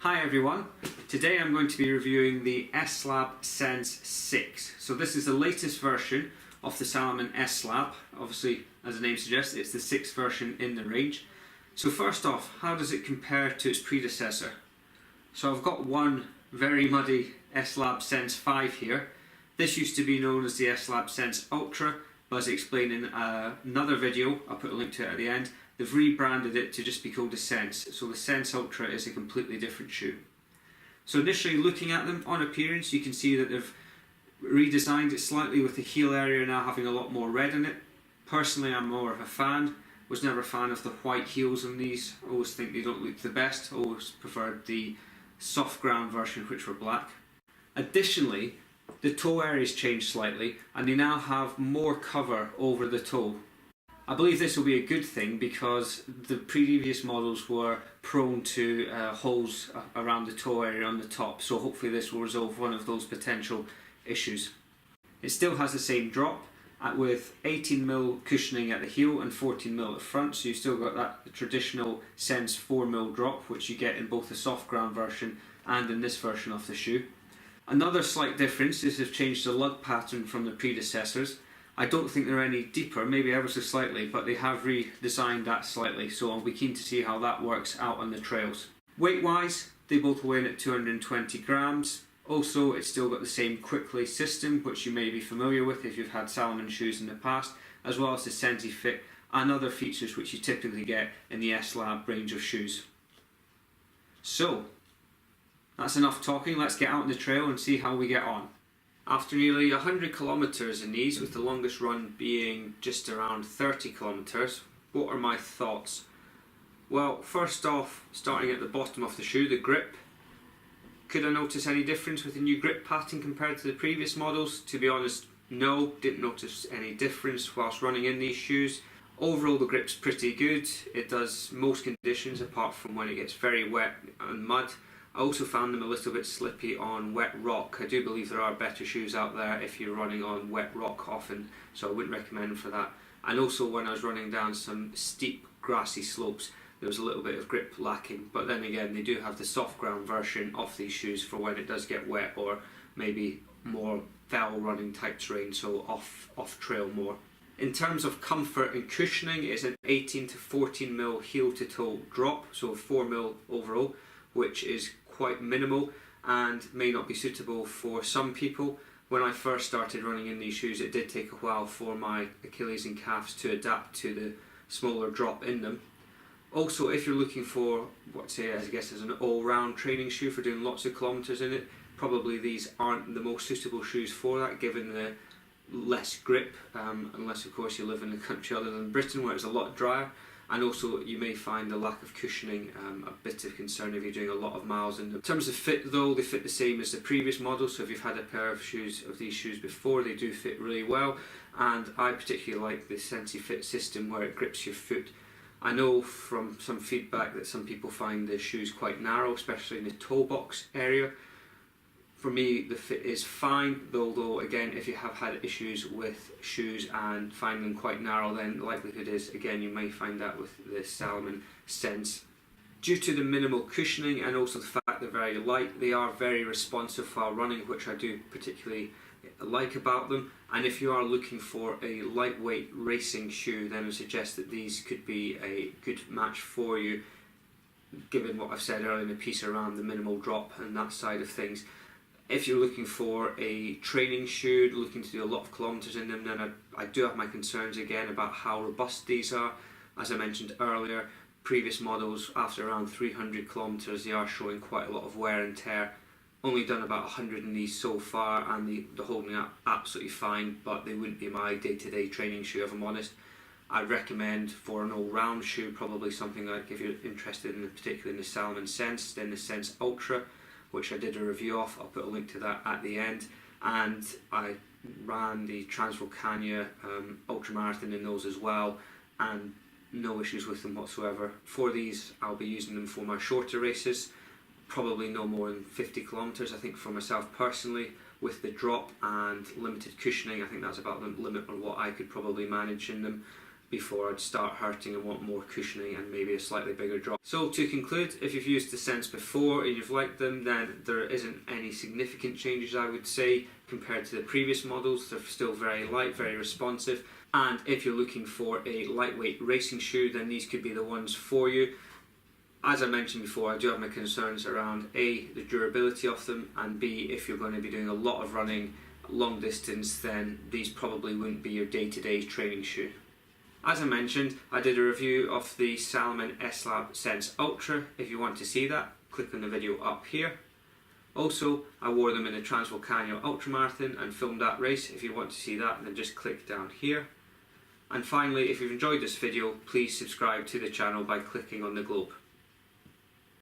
Hi everyone, today I'm going to be reviewing the S-Lab Sense 6. So this is the latest version of the Salomon S-Lab. Obviously, as the name suggests, it's the 6th version in the range. So first off, how does it compare to its predecessor? So I've got one very muddy S-Lab Sense 5 here. This used to be known as the S-Lab Sense Ultra, but as explained in another video, I'll put a link to it at the end, they've rebranded it to just be called the Sense. So the Sense Ultra is a completely different shoe. So initially looking at them on appearance, you can see that they've redesigned it slightly with the heel area now having a lot more red in it. Personally, I'm more of a fan. Was never a fan of the white heels on these. Always think they don't look the best. Always preferred the soft ground version, which were black. Additionally, the toe areas changed slightly and they now have more cover over the toe. I believe this will be a good thing because the previous models were prone to holes around the toe area on the top, so hopefully this will resolve one of those potential issues. It still has the same drop with 18mm cushioning at the heel and 14mm at the front, so you've still got that traditional Sense 4mm drop which you get in both the soft ground version and in this version of the shoe. Another slight difference is they've changed the lug pattern from the predecessors. I don't think they're any deeper, maybe ever so slightly, but they have redesigned that slightly, so I'll be keen to see how that works out on the trails. Weight wise, they both weigh in at 220 grams. Also, it's still got the same quick lace system, which you may be familiar with if you've had Salomon shoes in the past, as well as the SensiFit and other features which you typically get in the S-Lab range of shoes. So, that's enough talking, let's get out on the trail and see how we get on. After nearly 100 kilometres in these, with the longest run being just around 30 kilometres, what are my thoughts? Well, first off, starting at the bottom of the shoe, the grip. Could I notice any difference with the new grip pattern compared to the previous models? To be honest, no, didn't notice any difference whilst running in these shoes. Overall, the grip's pretty good. It does most conditions apart from when it gets very wet and mud. I also found them a little bit slippy on wet rock. I do believe there are better shoes out there if you're running on wet rock often, so I wouldn't recommend them for that. And also when I was running down some steep grassy slopes, there was a little bit of grip lacking. But then again, they do have the soft ground version of these shoes for when it does get wet or maybe more fell running type terrain, so off trail more. In terms of comfort and cushioning, it's an 18 to 14mm heel to toe drop, so 4mm overall, which is quite minimal and may not be suitable for some people. When I first started running in these shoes, it did take a while for my Achilles and calves to adapt to the smaller drop in them. Also, if you're looking for what say I guess is an all-round training shoe for doing lots of kilometres in it, probably these aren't the most suitable shoes for that, given the less grip, unless of course you live in a country other than Britain where it's a lot drier. And also you may find the lack of cushioning a bit of concern if you're doing a lot of miles in them. In terms of fit though, they fit the same as the previous model, so if you've had a pair of these shoes before, they do fit really well. And I particularly like the SensiFit system where it grips your foot. I know from some feedback that some people find the shoes quite narrow, especially in the toe box area. For me, the fit is fine, although again, if you have had issues with shoes and find them quite narrow, then the likelihood is, again, you may find that with the Salomon Sense. Due to the minimal cushioning and also the fact they're very light, they are very responsive while running, which I do particularly like about them. And if you are looking for a lightweight racing shoe, then I suggest that these could be a good match for you, given what I've said earlier in the piece around the minimal drop and that side of things. If you're looking for a training shoe, looking to do a lot of kilometres in them, then I do have my concerns again about how robust these are. As I mentioned earlier, previous models after around 300 kilometres they are showing quite a lot of wear and tear. Only done about 100 in these so far and they're holding up absolutely fine, but they wouldn't be my day-to-day training shoe if I'm honest. I'd recommend for an all-round shoe probably something like, if you're interested in particularly in the Salomon Sense, then the Sense Ultra, which I did a review of. I'll put a link to that at the end. And I ran the Transvolcania ultramarathon in those as well, and no issues with them whatsoever. For these, I'll be using them for my shorter races, probably no more than 50 kilometres. I think for myself personally, with the drop and limited cushioning, I think that's about the limit on what I could probably manage in them. before I'd start hurting and want more cushioning and maybe a slightly bigger drop. So to conclude, if you've used the Sense before and you've liked them, then there isn't any significant changes, I would say, compared to the previous models. They're still very light, very responsive, and if you're looking for a lightweight racing shoe, then these could be the ones for you. As I mentioned before, I do have my concerns around A, the durability of them, and B, if you're going to be doing a lot of running long distance, then these probably wouldn't be your day-to-day training shoe. As I mentioned, I did a review of the Salomon S-Lab Sense Ultra. If you want to see that, click on the video up here. Also, I wore them in the Transvolcano Ultramarathon and filmed that race. If you want to see that, then just click down here. And finally, if you've enjoyed this video, please subscribe to the channel by clicking on the globe.